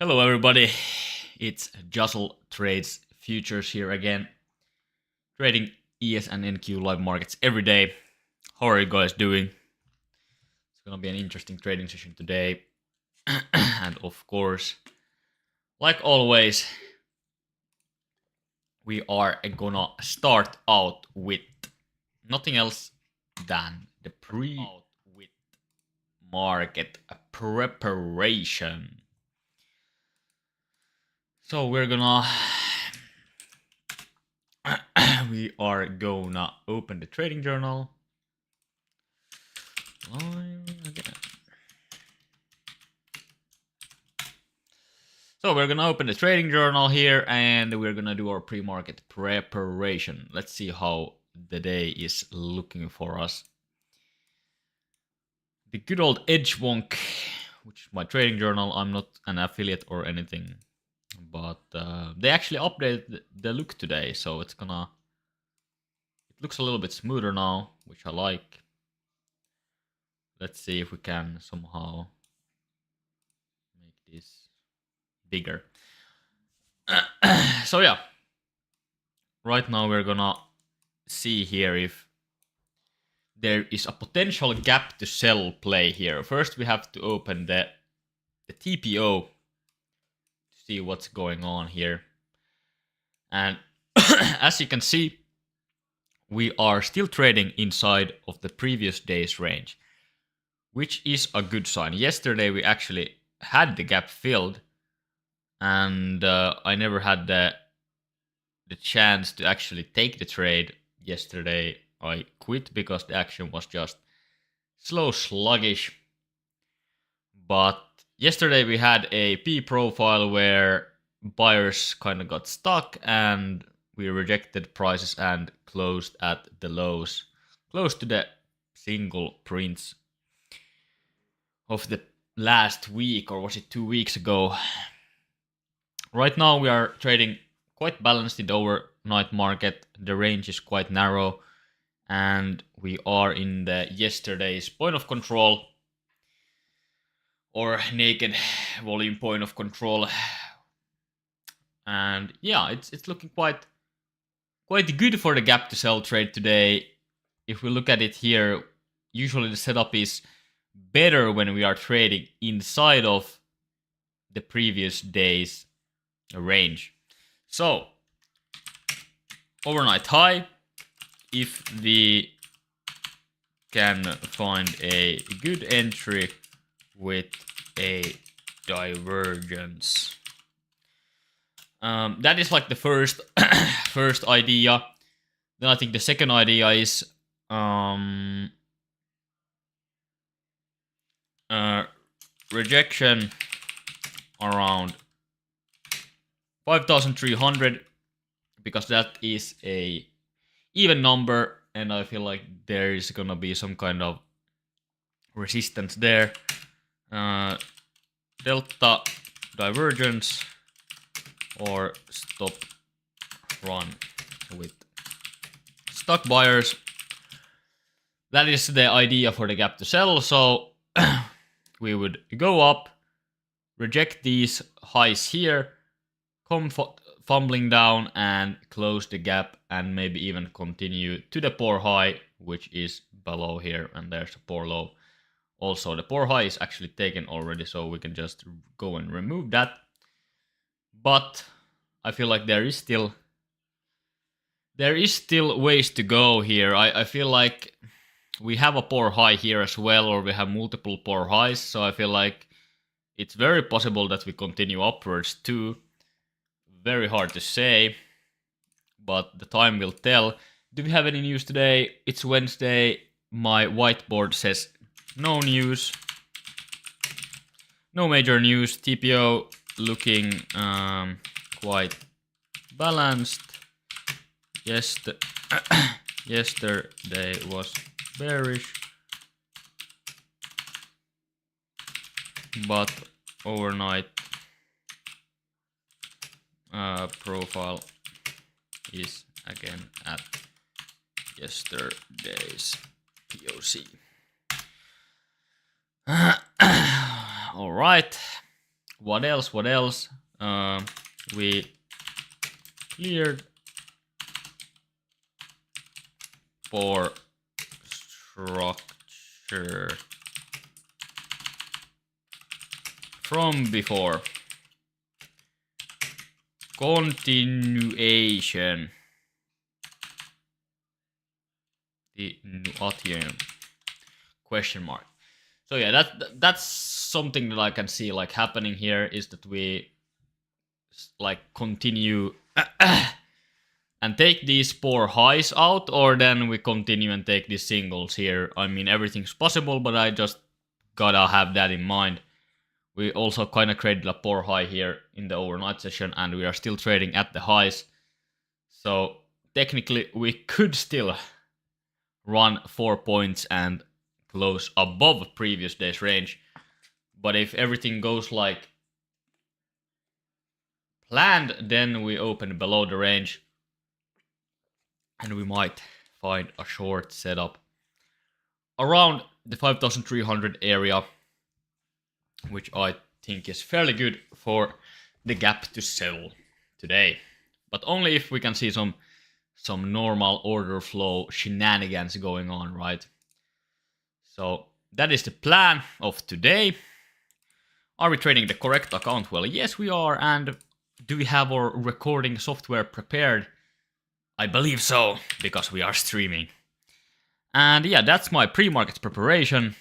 Hello everybody, it's Jusell Trades Futures here again, trading ES and NQ live markets every day. How are you guys doing? It's gonna be an interesting trading session today. And of course, like always, we are gonna start out with nothing else than the pre-market preparation. So we are gonna open the trading journal. So we're gonna open the trading journal here and we're gonna do our pre-market preparation. Let's see how the day is looking for us. The good old Edgewonk, which is my trading journal. I'm not an affiliate or anything, but they actually updated the look today, so it looks a little bit smoother now, which I like. Let's see if we can somehow make this bigger. So yeah, right now we're gonna see here if there is a potential gap to sell play here. First we have to open the TPO to see what's going on here. And as you can see, we are still trading inside of the previous day's range, which is a good sign. Yesterday we actually had the gap filled, and I never had the chance to actually take the trade. Yesterday I quit because the action was just slow, sluggish. But yesterday we had a P profile where buyers kind of got stuck and we rejected prices and closed at the lows, close to the single prints of the last week, or was it 2 weeks ago. Right now we are trading quite balanced in the overnight market. The range is quite narrow and we are in the yesterday's point of control, or naked volume point of control. And yeah, it's looking quite good for the gap to sell trade today. If we look at it here, usually the setup is better when we are trading inside of the previous day's range. So overnight high, if we can find a good entry with a divergence, that is like the first first idea. Then I think the second idea is rejection around 5,300, because that is a even number and I feel like there is gonna be some kind of resistance there. Delta divergence or stop run with stock buyers. That is the idea for the gap to sell. So we would go up, reject these highs here, come fumbling down and close the gap, and maybe even continue to the poor high, which is below here, and there's a poor low. Also, the poor high is actually taken already, so we can just go and remove that. But I feel like there is still ways to go here. I feel like we have a poor high here as well, or we have multiple poor highs, so I feel like it's very possible that we continue upwards too. Very hard to say, but the time will tell. Do we have any news today? It's Wednesday. My whiteboard says no news. No major news. TPO looking quite balanced. Yesterday was bearish, but overnight profile is again at yesterday's POC. All right, What else? What else? We cleared for structure from before. Continuation. Question mark. So yeah, that's something that I can see like happening here, is that we like continue and take these 4 highs out, or then we continue and take these singles here. I mean, everything's possible, but I just gotta have that in mind. We also kind of created a 4 high here in the overnight session, and we are still trading at the highs. So technically we could still run 4 points and close above previous day's range. But if everything goes like planned, then we open below the range and we might find a short setup around the 5,300 area, which I think is fairly good for the gap to sell today. But only if we can see some normal order flow shenanigans going on, right? So that is the plan of today. Are we trading the correct account? Well, yes, we are. And do we have our recording software prepared? I believe so, because we are streaming. And yeah, that's my pre-market preparation.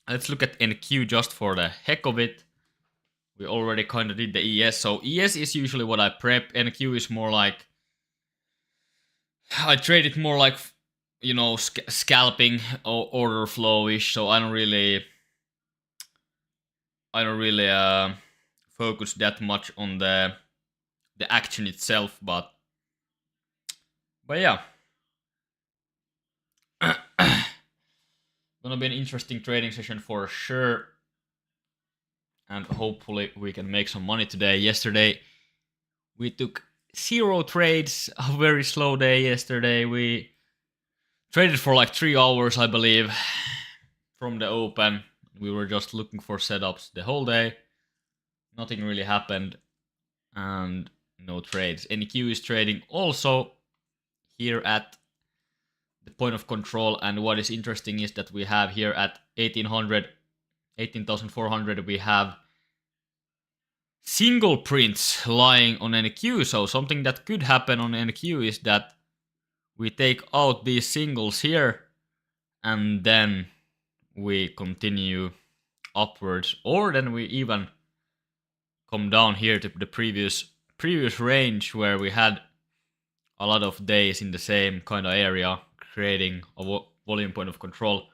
Let's look at NQ just for the heck of it. We already kind of did the ES. So ES is usually what I prep. NQ is more like, I trade it more like, you know, scalping or order flow-ish. So I don't really focus that much on the action itself, but yeah. Gonna be an interesting trading session for sure, and hopefully we can make some money today. Yesterday we took 0 trades, a very slow day yesterday. We traded for like 3 hours, I believe, from the open. We were just looking for setups the whole day. Nothing really happened, and no trades. NQ is trading also here at the point of control, and what is interesting is that we have here at 18,400 we have single prints lying on NQ. So something that could happen on NQ is that we take out these singles here and then we continue upwards, or then we even come down here to the previous range where we had a lot of days in the same kind of area, creating a volume point of control.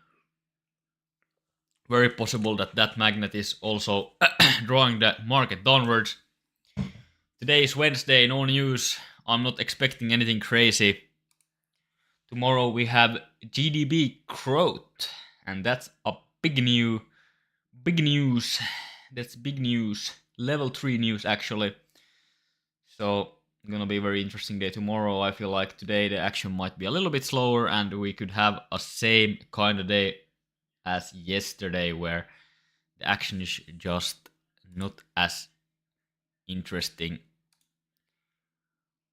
Very possible that that magnet is also drawing the market downwards. Today is Wednesday, no news. I'm not expecting anything crazy. Tomorrow we have GDP growth, and that's a big news. That's big news. Level 3 news, actually. So gonna be a very interesting day tomorrow. I feel like today the action might be a little bit slower, and we could have a same kind of day as yesterday, where the action is just not as interesting.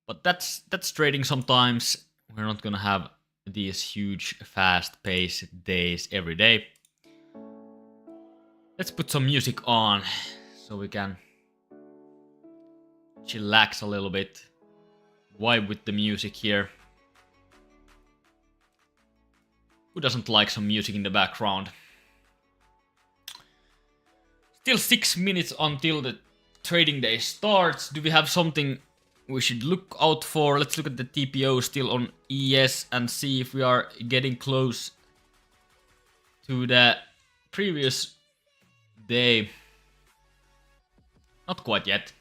But that's trading sometimes. We're not gonna have these huge fast-paced days every day. Let's put some music on so we can chillax a little bit, vibe with the music here. Who doesn't like some music in the background? Still 6 minutes until the trading day starts. Do we have something we should look out for? Let's look at the TPO still on ES and see if we are getting close to the previous day. Not quite yet.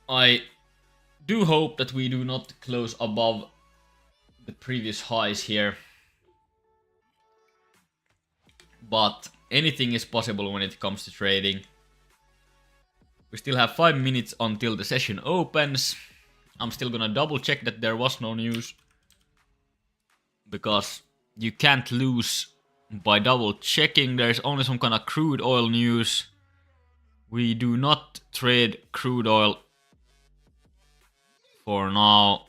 I do hope that we do not close above the previous highs here. But anything is possible when it comes to trading. We still have 5 minutes until the session opens. I'm still gonna double check that there was no news, because you can't lose by double checking. There's only some kind of crude oil news. We do not trade crude oil for now.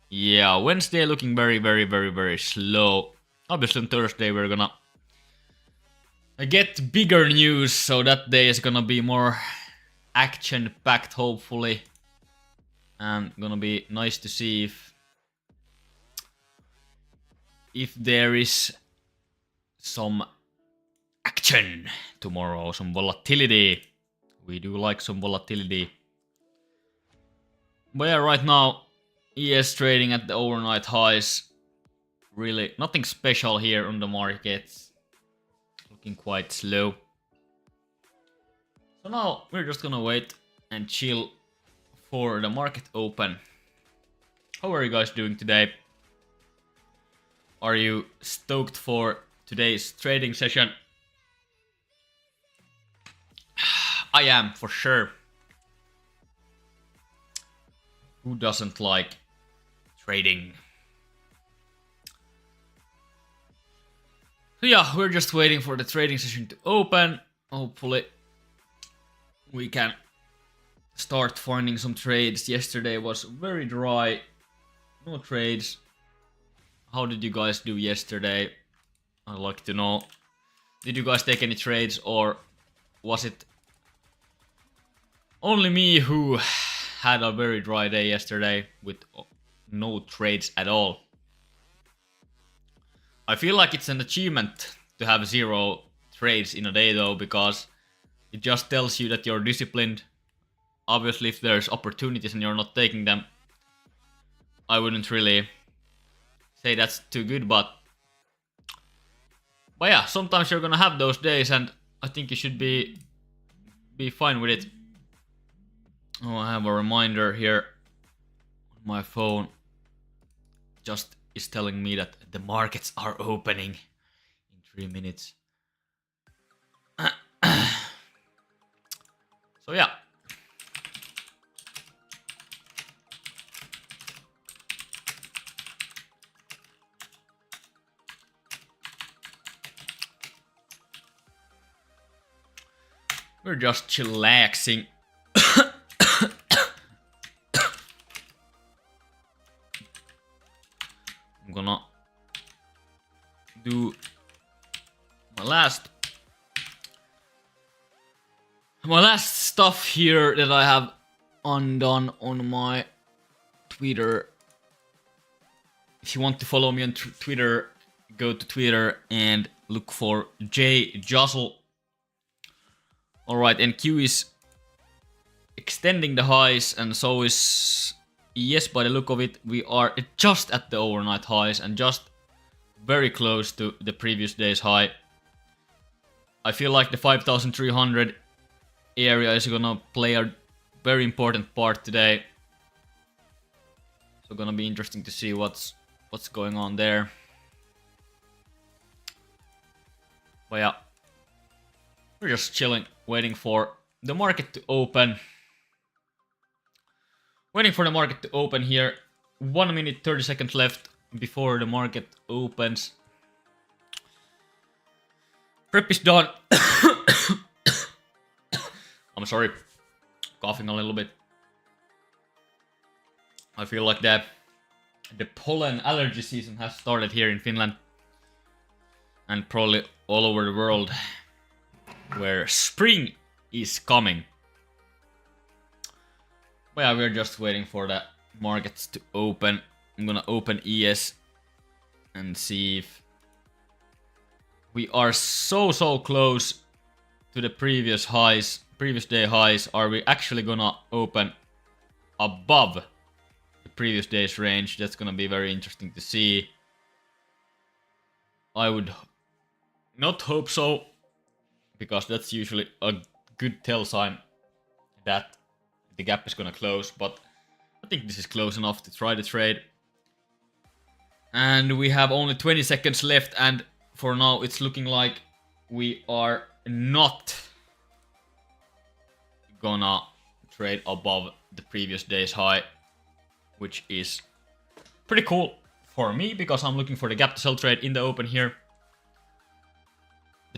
Yeah, Wednesday looking very slow. Obviously on Thursday we're gonna get bigger news, so that day is gonna be more action-packed, hopefully. And gonna be nice to see if there is some action tomorrow, some volatility. We do like some volatility. But yeah, right now, ES trading at the overnight highs. Really, nothing special here on the markets. Looking quite slow. So now, we're just gonna wait and chill for the market open. How are you guys doing today? Are you stoked for today's trading session? I am, for sure. Who doesn't like trading? So yeah, we're just waiting for the trading session to open. Hopefully we can start finding some trades. Yesterday was very dry. No trades. How did you guys do yesterday? I'd like to know. Did you guys take any trades, or was it only me who had a very dry day yesterday with no trades at all? I feel like it's an achievement to have 0 trades in a day though, because it just tells you that you're disciplined. Obviously, if there's opportunities and you're not taking them, I wouldn't really say that's too good, but yeah, sometimes you're gonna have those days, and I think you should be fine with it. Oh, I have a reminder here on my phone. Just is telling me that the markets are opening in 3 minutes. So yeah. We're just chillaxing. I'm gonna do my last stuff here that I have undone on my Twitter. If you want to follow me on Twitter, go to Twitter and look for Jusell. Alright, NQ is extending the highs, and so is ES. By the look of it, we are just at the overnight highs and just very close to the previous day's high. I feel like the 5,300 area is gonna play a very important part today. So gonna be interesting to see what's going on there. But yeah, we're just chilling, waiting for the market to open. Waiting for the market to open here. 1 minute 30 seconds left before the market opens. Prep is done. I'm sorry, coughing a little bit. I feel like the pollen allergy season has started here in Finland, and probably all over the world, where spring is coming. But yeah, we're just waiting for the markets to open. I'm gonna open ES and see if we are so close to the previous day highs. Are we actually gonna open above the previous day's range? That's gonna be very interesting to see. I would not hope so, because that's usually a good tell sign that the gap is gonna close, but I think this is close enough to try the trade. And we have only 20 seconds left, and for now it's looking like we are not gonna trade above the previous day's high, which is pretty cool for me, because I'm looking for the gap to sell trade in the open here.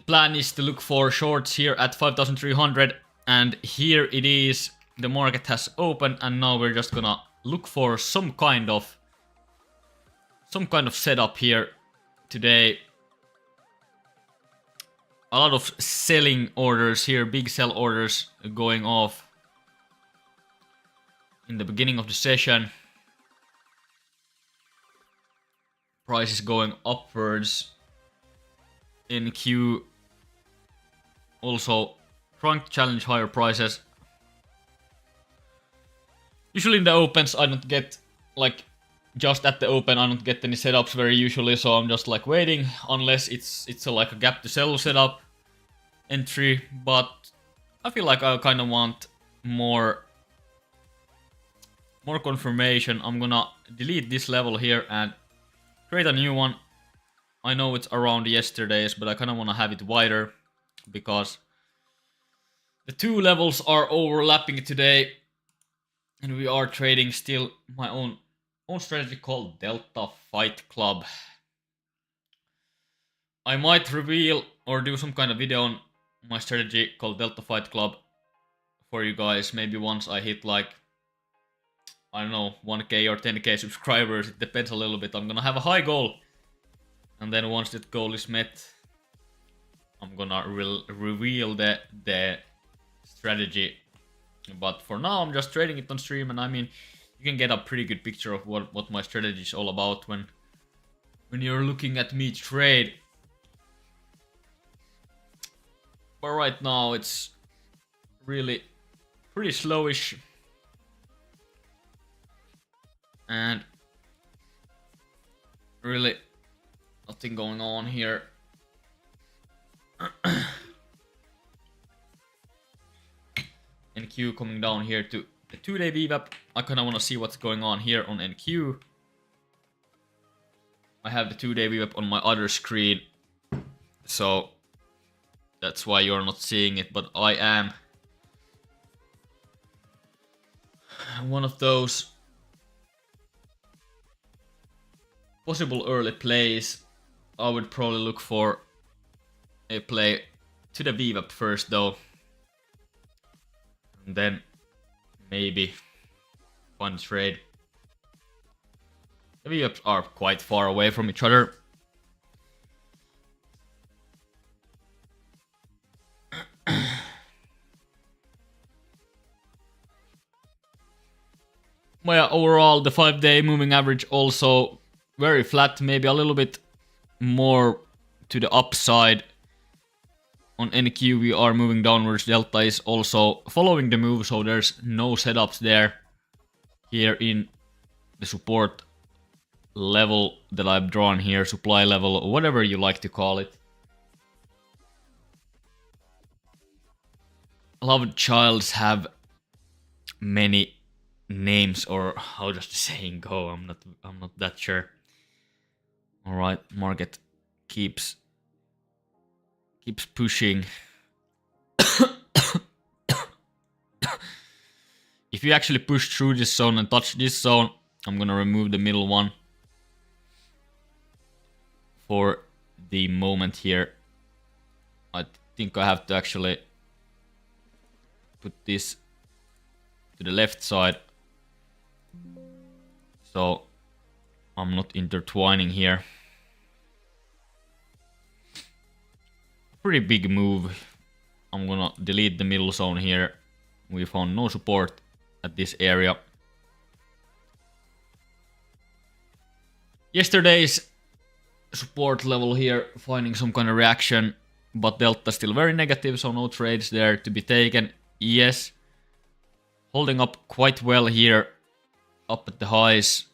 plan is to look for shorts here at 5,300, and here it is. The market has opened, and now we're just gonna look for some kind of setup here today. A lot of selling orders here, big sell orders going off in the beginning of the session. Price is going upwards. NQ also trying to challenge higher prices. Usually in the opens I don't get, like, just at the open I don't get any setups very usually, so I'm just like waiting unless it's like a gap to sell setup entry. But I feel like I kind of want more confirmation. I'm gonna delete this level here and create a new one. I know it's around yesterday's, but I kind of want to have it wider because the two levels are overlapping today, and we are trading still my own strategy called Delta Fight Club. I might reveal or do some kind of video on my strategy called Delta Fight Club for you guys, maybe once I hit, like, I don't know, 1k or 10k subscribers. It depends a little bit. I'm gonna have a high goal, and then once that goal is met, I'm gonna reveal the strategy. But for now, I'm just trading it on stream, and I mean, you can get a pretty good picture of what my strategy is all about when you're looking at me trade. But right now, it's really pretty slowish, and really nothing going on here. NQ coming down here to the 2-day VWAP. I kind of want to see what's going on here on NQ. I have the 2-day VWAP on my other screen, so that's why you're not seeing it, but I am. One of those possible early plays, I would probably look for a play to the VWAP first though, and then maybe find a trade. The VWAPs are quite far away from each other. Well, overall, the 5-day moving average also very flat, maybe a little bit more to the upside. On NQ, we are moving downwards. Delta is also following the move, so there's no setups there. Here in the support level that I've drawn here, supply level, or whatever you like to call it. A lot of childs have many names, or how does the saying go? I'm not that sure. All right, market keeps pushing. If you actually push through this zone and touch this zone, I'm gonna remove the middle one for the moment here. I think I have to actually put this to the left side, so I'm not intertwining here. Pretty big move. I'm gonna delete the middle zone here. We found no support at this area. Yesterday's support level here finding some kind of reaction, but Delta still very negative, so no trades there to be taken. Yes, holding up quite well here, up at the highs.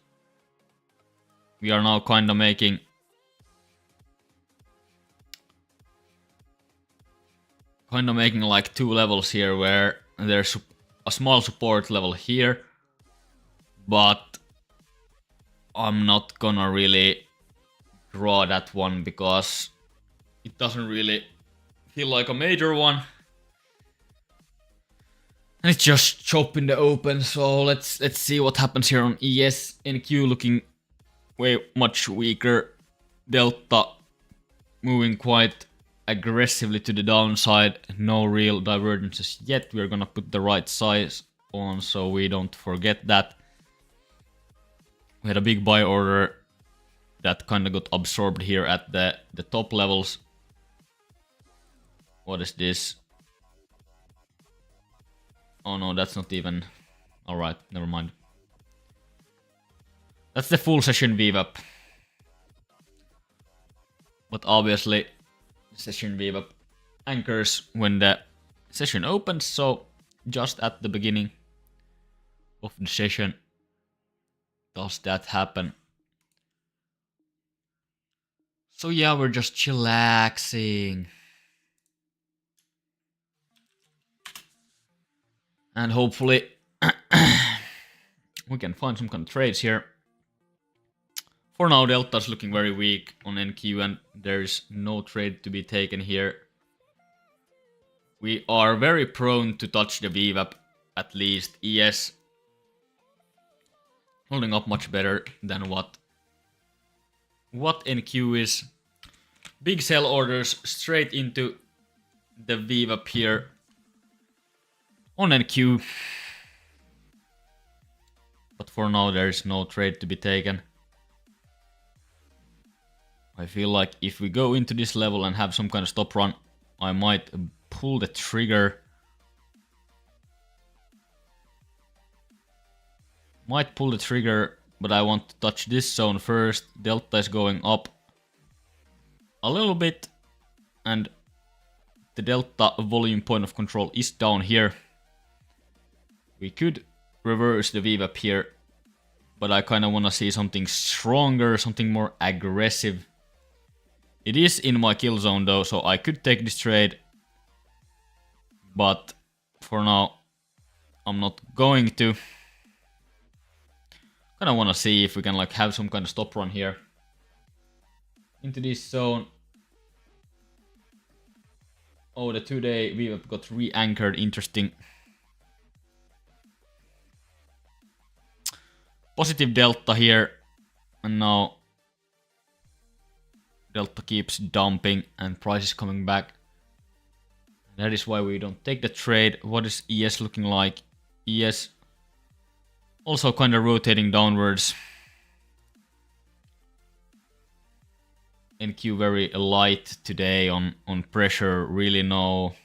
We are now kind of making like two levels here, where there's a small support level here, but I'm not gonna really draw that one because it doesn't really feel like a major one, and it's just chop in the open. So let's see what happens here on ES. NQ looking way much weaker. Delta moving quite aggressively to the downside. No real divergences yet. We're gonna put the right size on so we don't forget that. We had a big buy order that kind of got absorbed here at the top levels. What is this? Oh no, that's not even... Alright, never mind. That's the full session VWAP. But obviously, session VWAP anchors when the session opens, so just at the beginning of the session does that happen. So yeah, we're just chillaxing. And hopefully we can find some kind of trades here. For now, Delta's looking very weak on NQ and there's no trade to be taken here. We are very prone to touch the VWAP, at least. ES holding up much better than what NQ is. Big sell orders straight into the VWAP here on NQ. But for now there is no trade to be taken. I feel like if we go into this level and have some kind of stop run, I might pull the trigger. Might pull the trigger, but I want to touch this zone first. Delta is going up a little bit, and the Delta volume point of control is down here. We could reverse the VWAP here, but I kind of want to see something stronger, something more aggressive. It is in my kill zone though, so I could take this trade, but for now I'm not going to. Kind of want to see if we can like have some kind of stop run here into this zone. Oh, the 2-day VWAP got re-anchored. Interesting. Positive Delta here, and now Delta keeps dumping and price is coming back. That is why we don't take the trade. What is ES looking like? ES also kind of rotating downwards. NQ very light today on pressure. Really not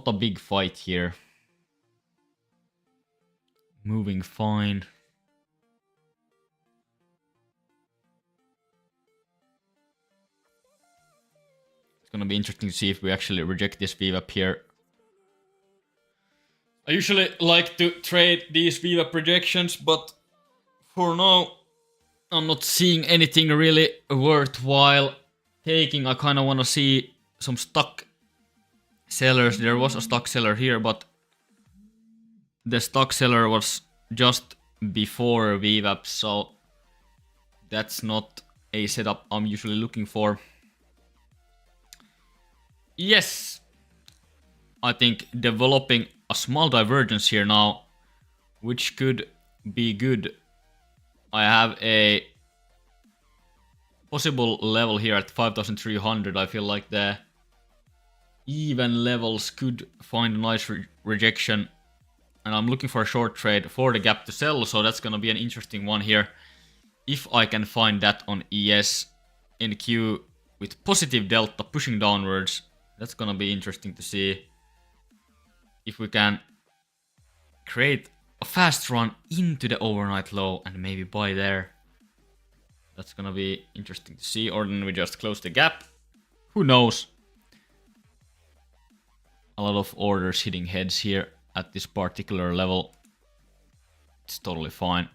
a big fight here. Moving fine. It's gonna be interesting to see if we actually reject this VWAP here. I usually like to trade these VWAP rejections, but for now I'm not seeing anything really worthwhile taking. I kind of want to see some stuck sellers. There was a stuck seller here, but the stuck seller was just before VWAP, so that's not a setup I'm usually looking for. Yes, I think developing a small divergence here now, which could be good. I have a possible level here at 5,300. I feel like the even levels could find a nice rejection. And I'm looking for a short trade for the gap to sell, so that's gonna be an interesting one here. If I can find that on ES NQ with positive Delta pushing downwards, that's gonna be interesting to see if we can create a fast run into the overnight low and maybe buy there. That's gonna be interesting to see. Or then we just close the gap. Who knows? A lot of orders hitting heads here at this particular level. It's totally fine.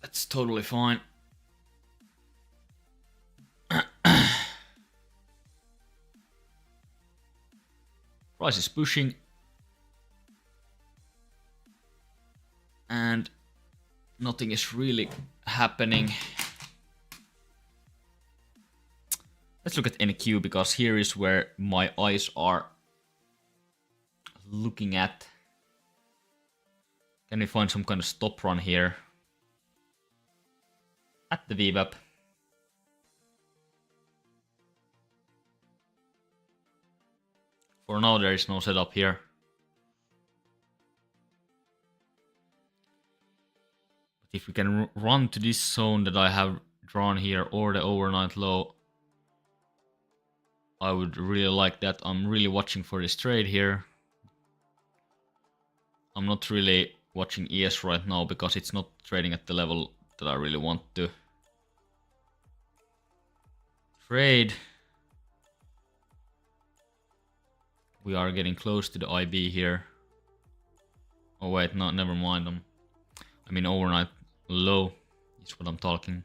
That's totally fine. Price is pushing. And nothing is really happening. Let's look at NQ, because here is where my eyes are looking at. Can we find some kind of stop run here? at the VWAP. For now, there is no setup here. But if we can run to this zone that I have drawn here or the overnight low, I would really like that. I'm really watching for this trade here. I'm not really watching ES right now because it's not trading at the level that I really want to trade. We are getting close to the IB here. Oh wait, no, never mind. I mean overnight low is what I'm talking.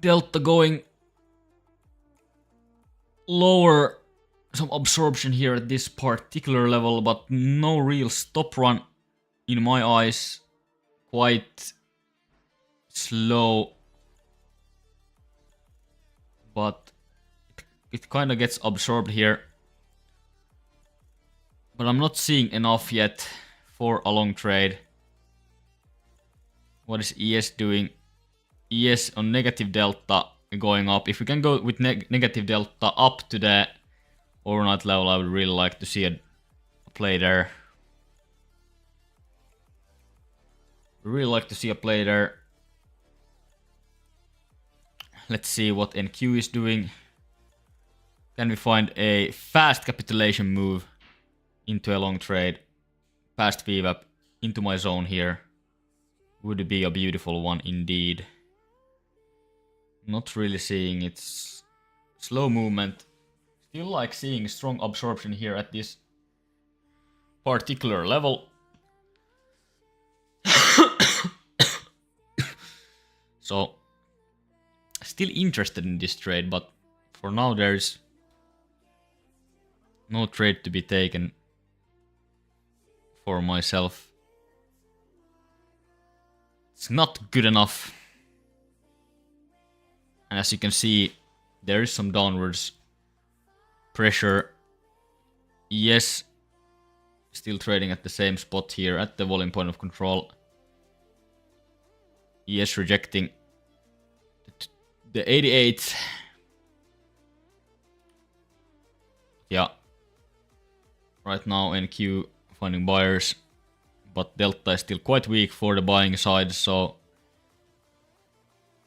Delta going lower, some absorption here at this particular level, but no real stop run in my eyes. Quite slow, but it kind of gets absorbed here. But I'm not seeing enough yet for a long trade. What is ES doing? ES on negative delta going up. If we can go with negative delta up to the overnight level, I would really like to see a play there. Really like to see a play there. Let's see what NQ is doing. Can we find a fast capitulation move into a long trade? Past VWAP into my zone here. Would be a beautiful one indeed. Not really seeing its slow movement. Still like seeing strong absorption here at this particular level. So, still interested in this trade, but for now there's no trade to be taken for myself. It's not good enough. And as you can see, there is some downwards pressure. Yes, still trading at the same spot here at the volume point of control. Yes, rejecting the 88. Yeah. Right now NQ finding buyers, but Delta is still quite weak for the buying side, so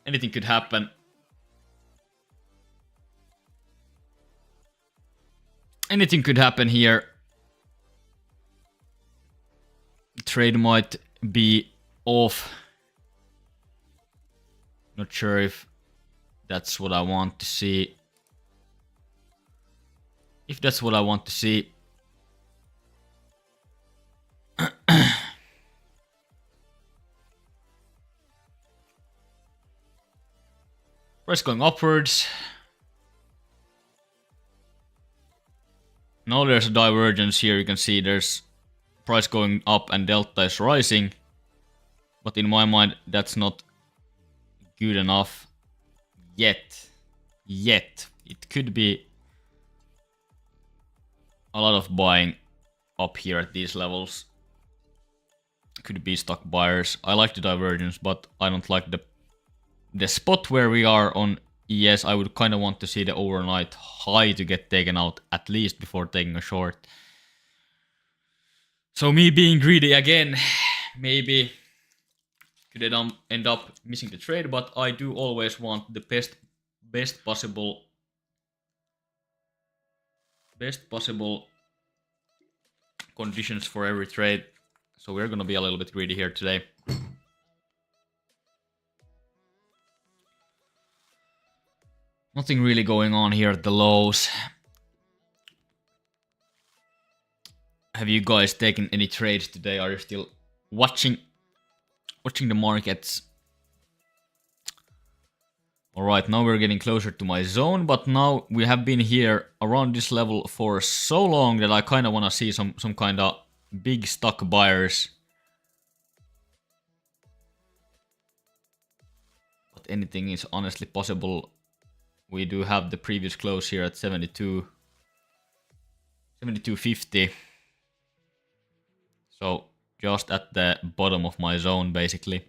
anything could happen. Anything could happen here. Trade might be off. Not sure if that's what I want to see. If that's what I want to see. Price going upwards. Now there's a divergence here. You can see there's price going up and delta is rising. But in my mind, that's not good enough yet. It could be a lot of buying up here at these levels. Could be stock buyers. I like the divergence, but I don't like the spot where we are on ES. I would kind of want to see the overnight high to get taken out at least before taking a short. So me being greedy again, maybe could end up missing the trade, but I do always want the best possible conditions for every trade. So we're gonna be a little bit greedy here today. Nothing really going on here at the lows. Have you guys taken any trades today? Are you still watching the markets? Alright, now we're getting closer to my zone, but now we have been here around this level for so long that I kind of want to see some kind of big stock buyers. But anything is honestly possible. We do have the previous close here at 72.50. So just at the bottom of my zone basically.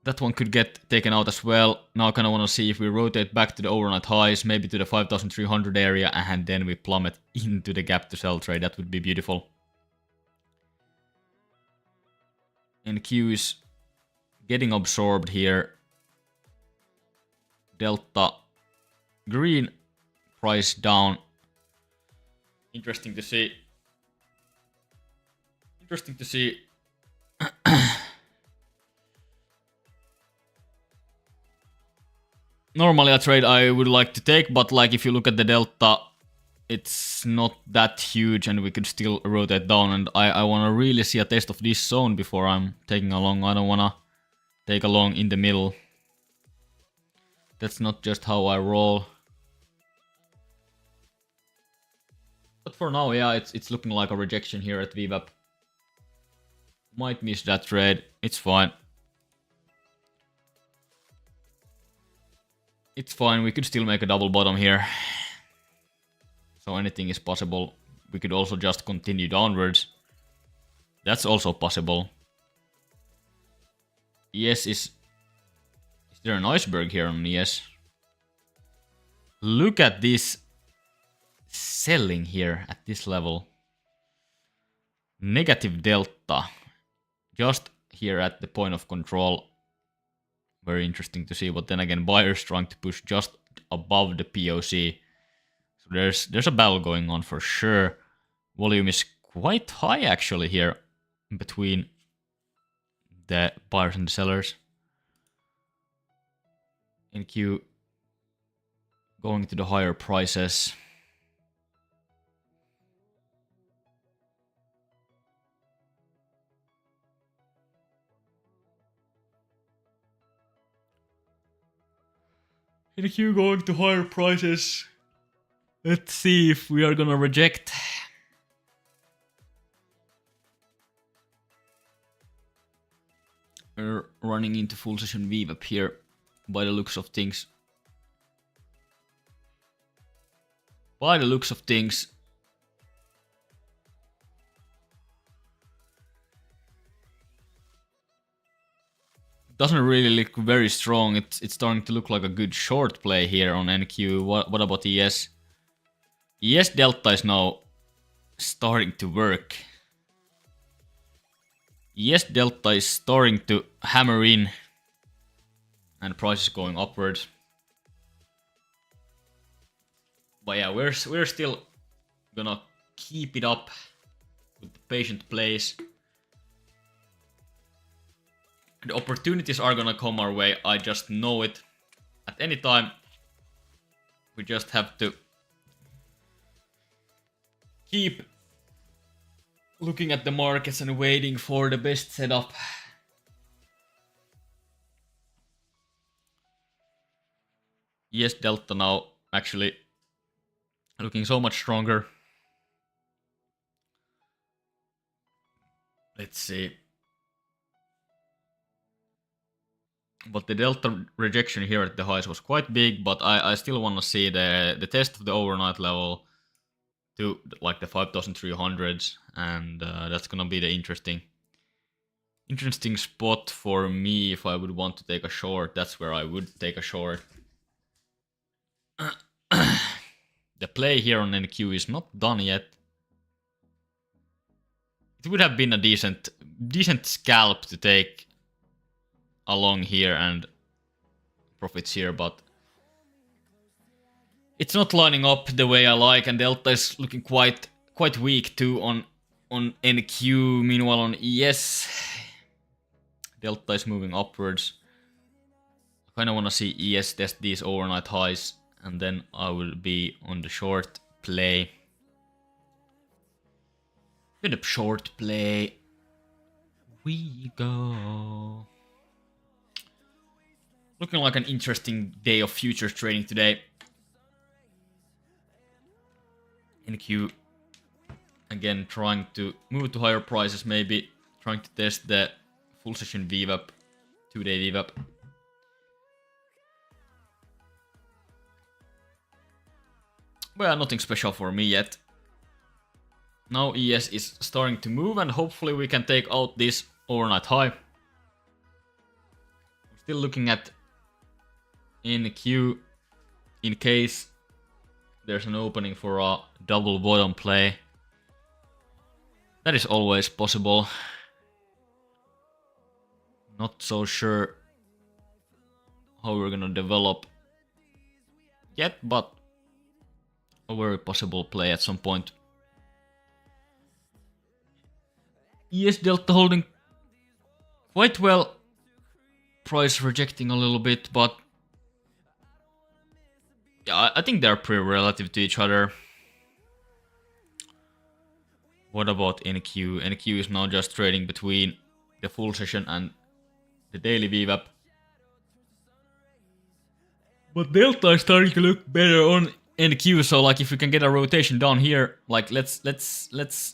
That one could get taken out as well. Now I kind of want to see if we rotate back to the overnight highs, maybe to the 5,300 area, and then we plummet into the gap to sell trade. That would be beautiful. NQ is getting absorbed here. Delta green, price down. Interesting to see. Interesting to see. Normally a trade I would like to take, but like if you look at the delta, it's not that huge and we could still rotate down, and I want to really see a test of this zone before I'm taking a long. I don't want to take a long in the middle. That's not just how I roll. But for now, yeah, it's looking like a rejection here at VWAP. Might miss that trade. It's fine. It's fine, we could still make a double bottom here. So anything is possible. We could also just continue downwards. That's also possible. ES is there an iceberg here on ES? Look at this selling here at this level. Negative delta. Just here at the point of control. Very interesting to see, but then again, buyers trying to push just above the POC. So there's a battle going on for sure. Volume is quite high actually here between the buyers and the sellers. NQ going to the higher prices. NQ going to higher prices. Let's see if we are gonna reject. We're running into full session VWAP here by the looks of things. By the looks of things. Doesn't really look very strong. It's starting to look like a good short play here on NQ. What about ES? ES delta is now starting to work. ES delta is starting to hammer in. And price is going upwards. But yeah, we're still gonna keep it up with the patient plays. The opportunities are gonna come our way, I just know it. At any time, we just have to keep looking at the markets and waiting for the best setup. Yes, delta now actually looking so much stronger. Let's see. But the delta rejection here at the highs was quite big, but I still want to see the test of the overnight level to like the 5,300s, and that's gonna be the interesting spot for me if I would want to take a short. That's where I would take a short. The play here on NQ is not done yet. It would have been a decent scalp to take along here and profits here, but it's not lining up the way I like, and delta is looking quite weak too on NQ. Meanwhile on ES, delta is moving upwards. I kind of want to see ES test these overnight highs, and then I will be on the short play. With the short play we go. Looking like an interesting day of futures trading today. NQ again trying to move to higher prices, maybe trying to test the full session VWAP, 2-day VWAP. Well, nothing special for me yet. Now ES is starting to move and hopefully we can take out this overnight high. I'm still looking at NQ in case there's an opening for a double bottom play. That is always possible. Not so sure how we're gonna develop yet, but a very possible play at some point. ES Delta holding quite well. Price rejecting a little bit, but yeah, I think they're pretty relative to each other. What about NQ? NQ is now just trading between the full session and the daily VWAP. But Delta is starting to look better on NQ, so like if we can get a rotation down here, like let's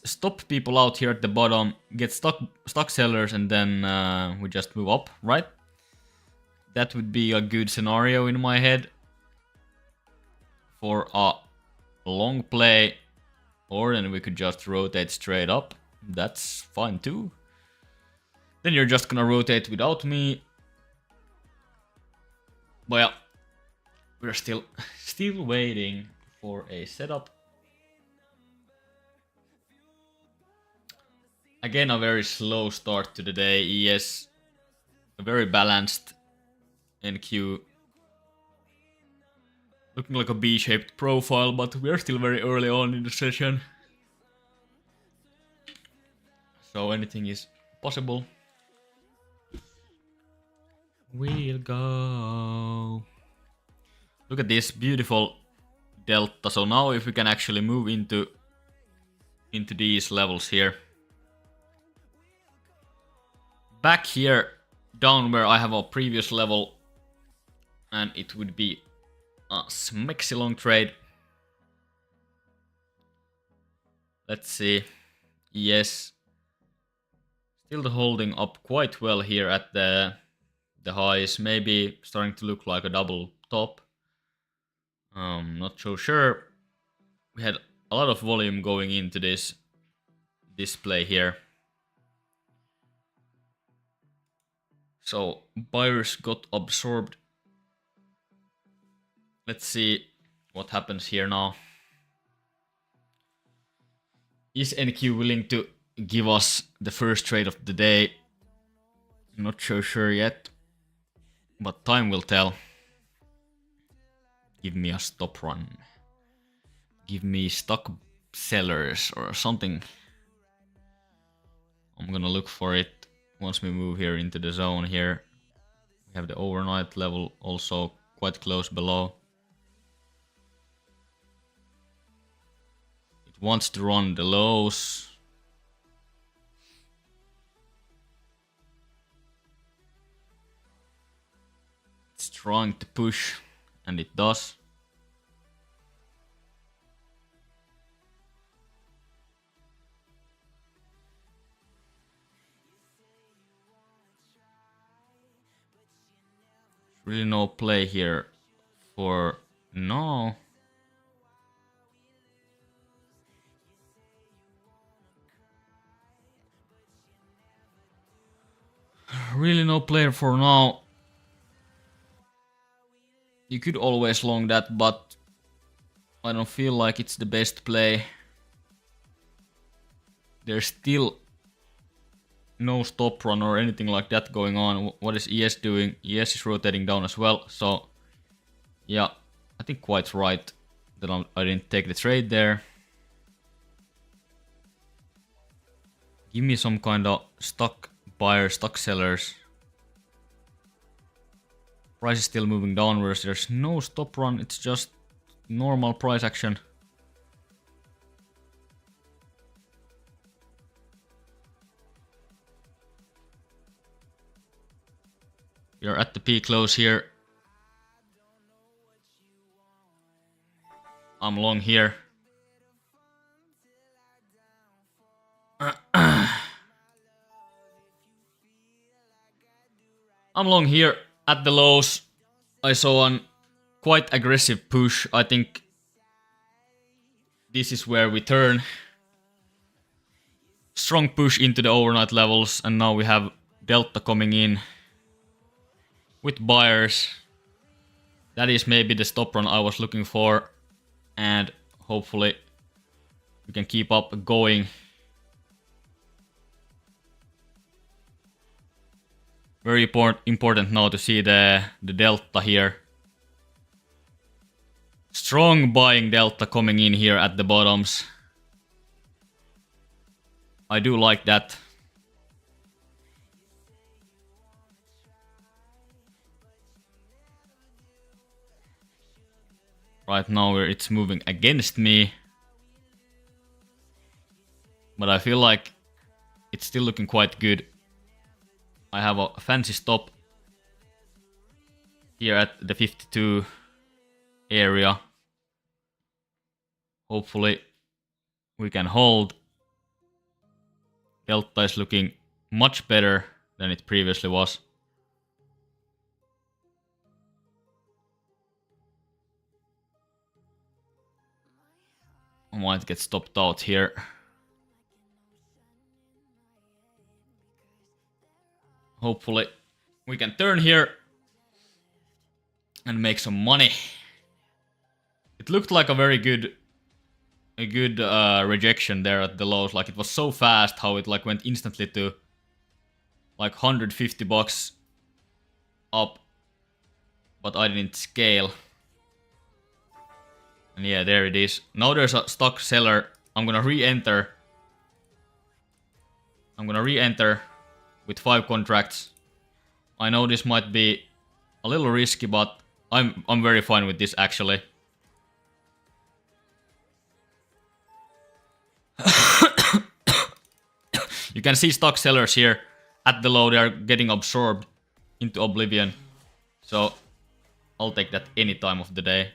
stop people out here at the bottom, get stock sellers, and then we just move up, right? That would be a good scenario in my head for a long play, or then we could just rotate straight up. That's fine too. Then you're just gonna rotate without me. But yeah, we're still waiting for a setup. Again, a very slow start to the day. ES, a very balanced. NQ looking like a B-shaped profile, but we're still very early on in the session. So anything is possible. We'll go. Look at this beautiful delta. So now if we can actually move into these levels here. Back here, down where I have a previous level. And it would be a smexy long trade. Let's see. Yes. Still holding up quite well here at the highs. Maybe starting to look like a double top. Not so sure. We had a lot of volume going into this display here. So buyers got absorbed. Let's see what happens here now. Is NQ willing to give us the first trade of the day? Not so sure yet, but time will tell. Give me a stop run. Give me stock sellers or something. I'm gonna look for it once we move here into the zone here. We have the overnight level also quite close below. It wants to run the lows. It's trying to push, and it does. Really no play here for no. Really no player for now. You could always long that, but I don't feel like it's the best play. There's still no stop run or anything like that going on. What is ES doing? ES is rotating down as well. So yeah, I think quite right that I didn't take the trade there. Give me some kind of stock buyers, stock sellers. Price is still moving downwards. There's no stop run. It's just normal price action. We are at the peak close here. I'm long here. I'm long here at the lows. I saw a quite aggressive push. I think this is where we turn. strong push into the overnight levels, and now we have delta coming in with buyers. That is maybe the stop run I was looking for, and hopefully we can keep up going. Very important now to see the delta here. Strong buying delta coming in here at the bottoms. I do like that. Right now it's moving against me. But I feel like it's still looking quite good. I have a fancy stop here at the 52 area. Hopefully we can hold. Delta is looking much better than it previously was. I might get stopped out here. Hopefully we can turn here and make some money. It looked like a very good rejection there at the lows. Like, it was so fast how it like went instantly to like $150 up, but I didn't scale. And yeah, there it is. Now there's a stock seller. I'm gonna re-enter. With 5 contracts. I know this might be a little risky, but I'm very fine with this actually. You can see stock sellers here at the low. They are getting absorbed into oblivion. So I'll take that any time of the day.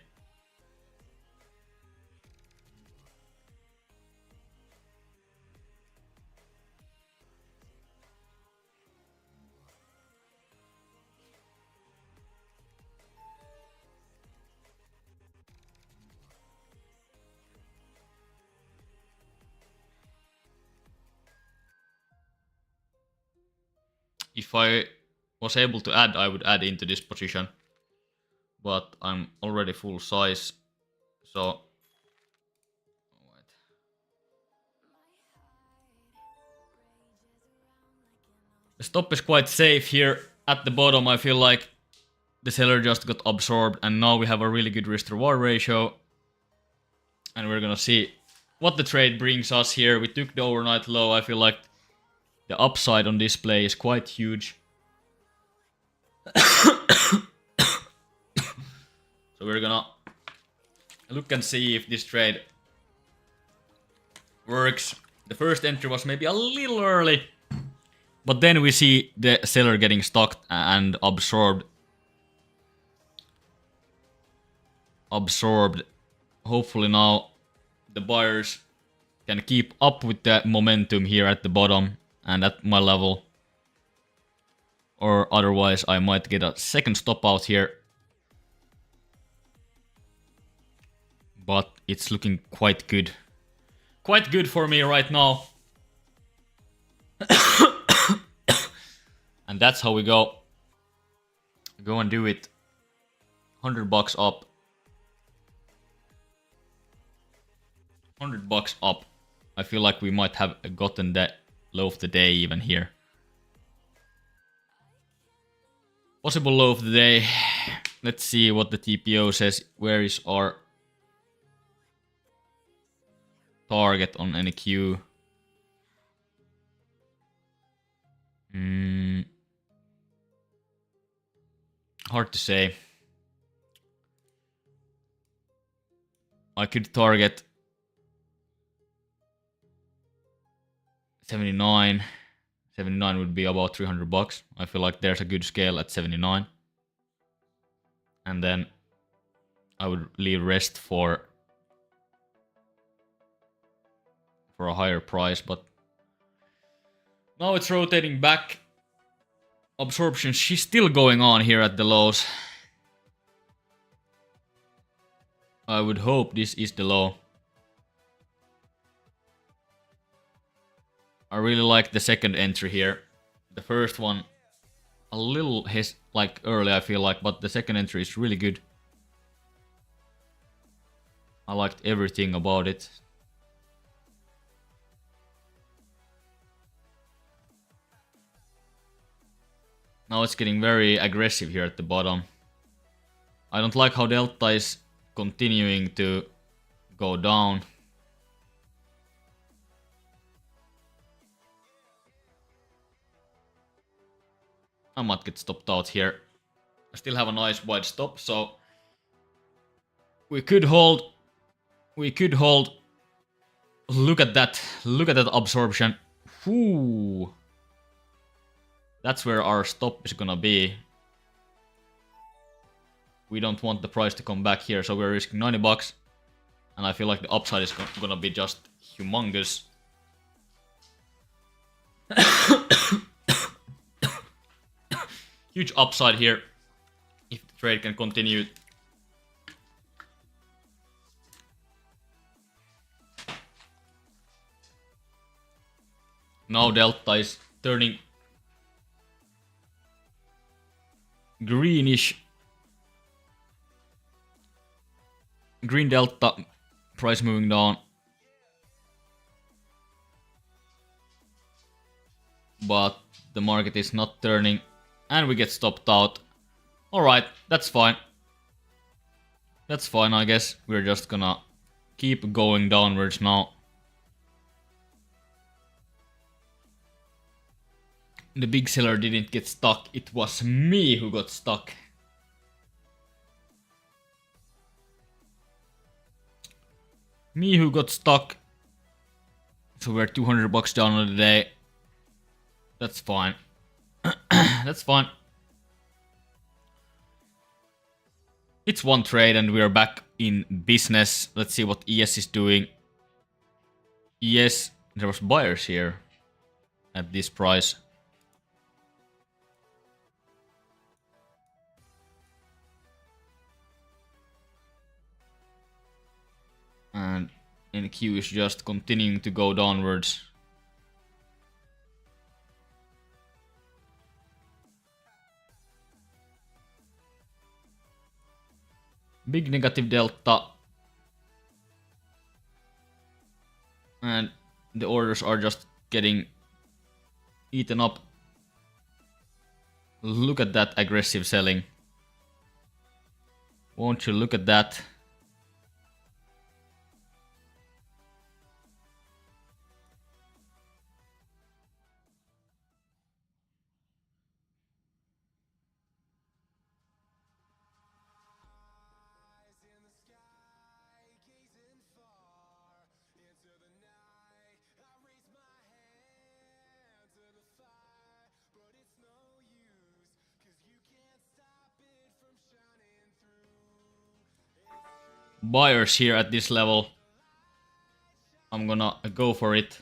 If I was able to add, I would add into this position. But I'm already full size, so... The stop is quite safe here at the bottom. I feel like the seller just got absorbed, and now we have a really good risk to reward ratio. And we're gonna see what the trade brings us here. We took the overnight low. I feel like the upside on this play is quite huge. So we're gonna look and see if this trade works. The first entry was maybe a little early, but then we see the seller getting stocked and absorbed. Hopefully now the buyers can keep up with the momentum here at the bottom and at my level. Or otherwise I might get a second stop out here. But it's looking quite good. Quite good for me right now. And that's how we go. Go and do it. $100 up. $100 up. I feel like we might have gotten the low of the day even here. Possible low of the day. Let's see what the TPO says. Where is our target on any queue? Hard to say. I could target 79. 79 would be about $300. I feel like there's a good scale at 79. And then I would leave rest for a higher price, but now it's rotating back. Absorption, she's still going on here at the lows. I would hope this is the low. I really like the second entry here. The first one a little like early, I feel like, but the second entry is really good. I liked everything about it. Now it's getting very aggressive here at the bottom. I don't like how Delta is continuing to go down. I might get stopped out here. I still have a nice wide stop, so we could hold. We could hold. Look at that. Look at that absorption. Whoo. That's where our stop is gonna be. We don't want the price to come back here, so we're risking 90 bucks. And I feel like the upside is gonna be just humongous. Huge upside here if the trade can continue. Now Delta is turning greenish. Green Delta, price moving down. But the market is not turning. And we get stopped out. Alright, that's fine. That's fine, I guess. We're just gonna keep going downwards now. The big seller didn't get stuck. It was me who got stuck. Me who got stuck. So we're 200 bucks down on the day. That's fine. That's fine. It's one trade and we're back in business. Let's see what ES is doing. ES, there was buyers here at this price. And NQ is just continuing to go downwards. Big negative delta. And the orders are just getting eaten up. Look at that aggressive selling. Won't you look at that? Buyers here at this level. I'm gonna go for it.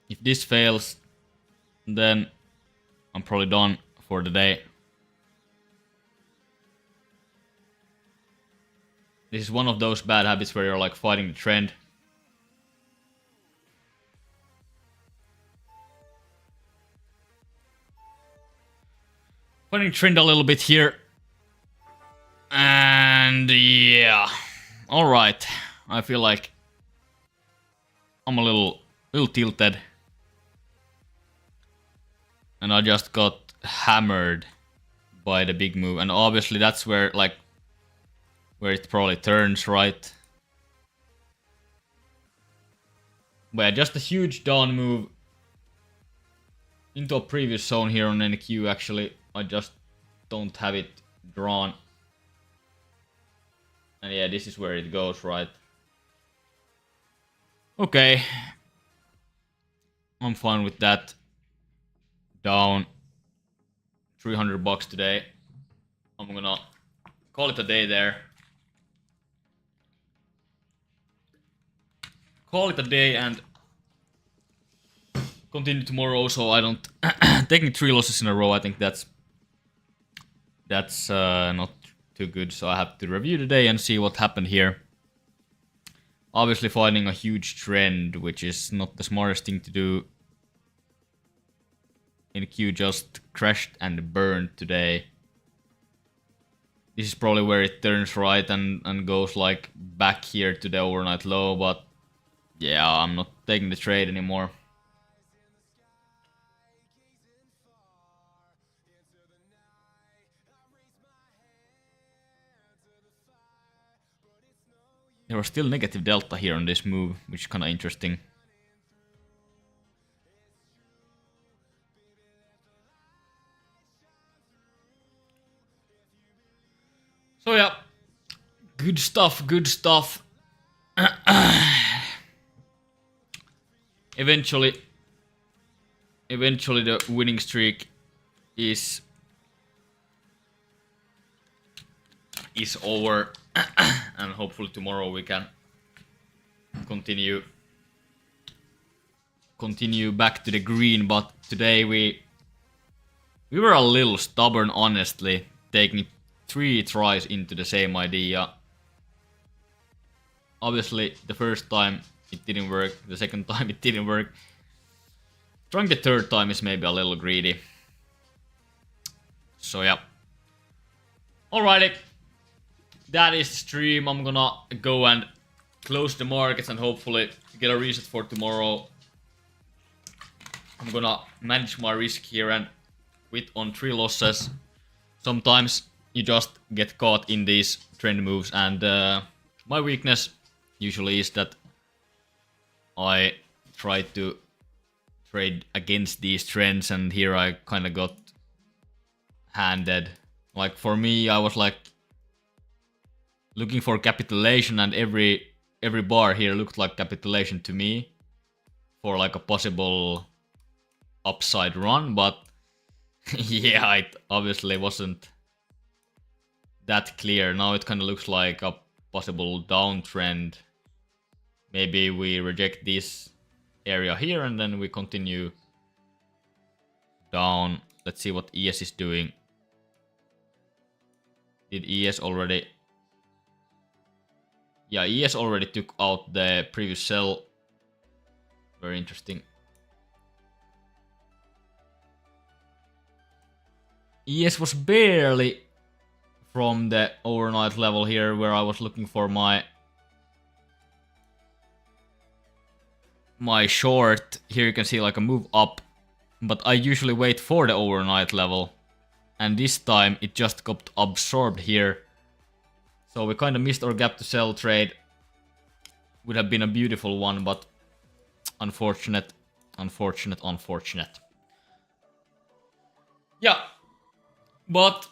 If this fails, then I'm probably done for the day. This is one of those bad habits where you're like fighting the trend. Fighting trend a little bit here. And yeah. Alright. I feel like I'm a little tilted. And I just got hammered by the big move. And obviously that's where it probably turns, right? But yeah, just a huge down move into a previous zone here on NQ actually. I just don't have it drawn. And yeah, this is where it goes, right? Okay. I'm fine with that. Down 300 bucks today. I'm gonna call it a day there. Call it a day and continue tomorrow so I don't taking 3 losses in a row. I think that's not too good, so I have to review the day and see what happened here. Obviously finding a huge trend, which is not the smartest thing to do. NQ just crashed and burned today. This is probably where it turns right and goes like back here to the overnight low, but yeah, I'm not taking the trade anymore. There was still negative delta here on this move, which is kinda interesting. So yeah, good stuff, good stuff. Eventually the winning streak is over, and hopefully tomorrow we can continue back to the green. But today we were a little stubborn, honestly, taking 3 tries into the same idea. Obviously, the first time it didn't work, the second time it didn't work. Trying the third time is maybe a little greedy. So yeah. Alrighty. That is the stream. I'm gonna go and close the markets and hopefully get a reset for tomorrow. I'm gonna manage my risk here and quit on 3 losses. Sometimes you just get caught in these trend moves, and my weakness usually is that I try to trade against these trends, and here I kind of got handed. Like for me, I was like looking for capitulation, and every bar here looked like capitulation to me for like a possible upside run, but yeah, it obviously wasn't that clear. Now it kind of looks like a possible downtrend. Maybe we reject this area here and then we continue down. Let's see what ES is doing. Did ES already? Yeah, ES already took out the previous sell. Very interesting. ES was barely from the overnight level here where I was looking for my short. Here you can see like a move up, but I usually wait for the overnight level, and this time it just got absorbed here. So we kind of missed our gap to sell trade. Would have been a beautiful one, but unfortunate. Yeah, but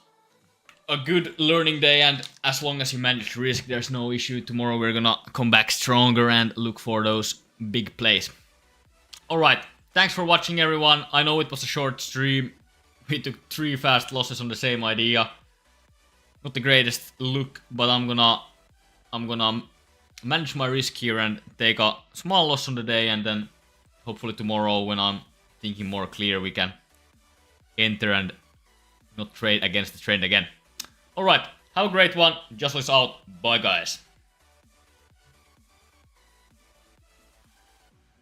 a good learning day, and as long as you manage risk, there's no issue. Tomorrow we're gonna come back stronger and look for those big plays. Alright, thanks for watching everyone. I know it was a short stream. We took 3 fast losses on the same idea. Not the greatest look, but I'm gonna manage my risk here and take a small loss on the day, and then hopefully tomorrow when I'm thinking more clear we can enter and not trade against the trend again. Alright, have a great one. Jusell is out. Bye guys.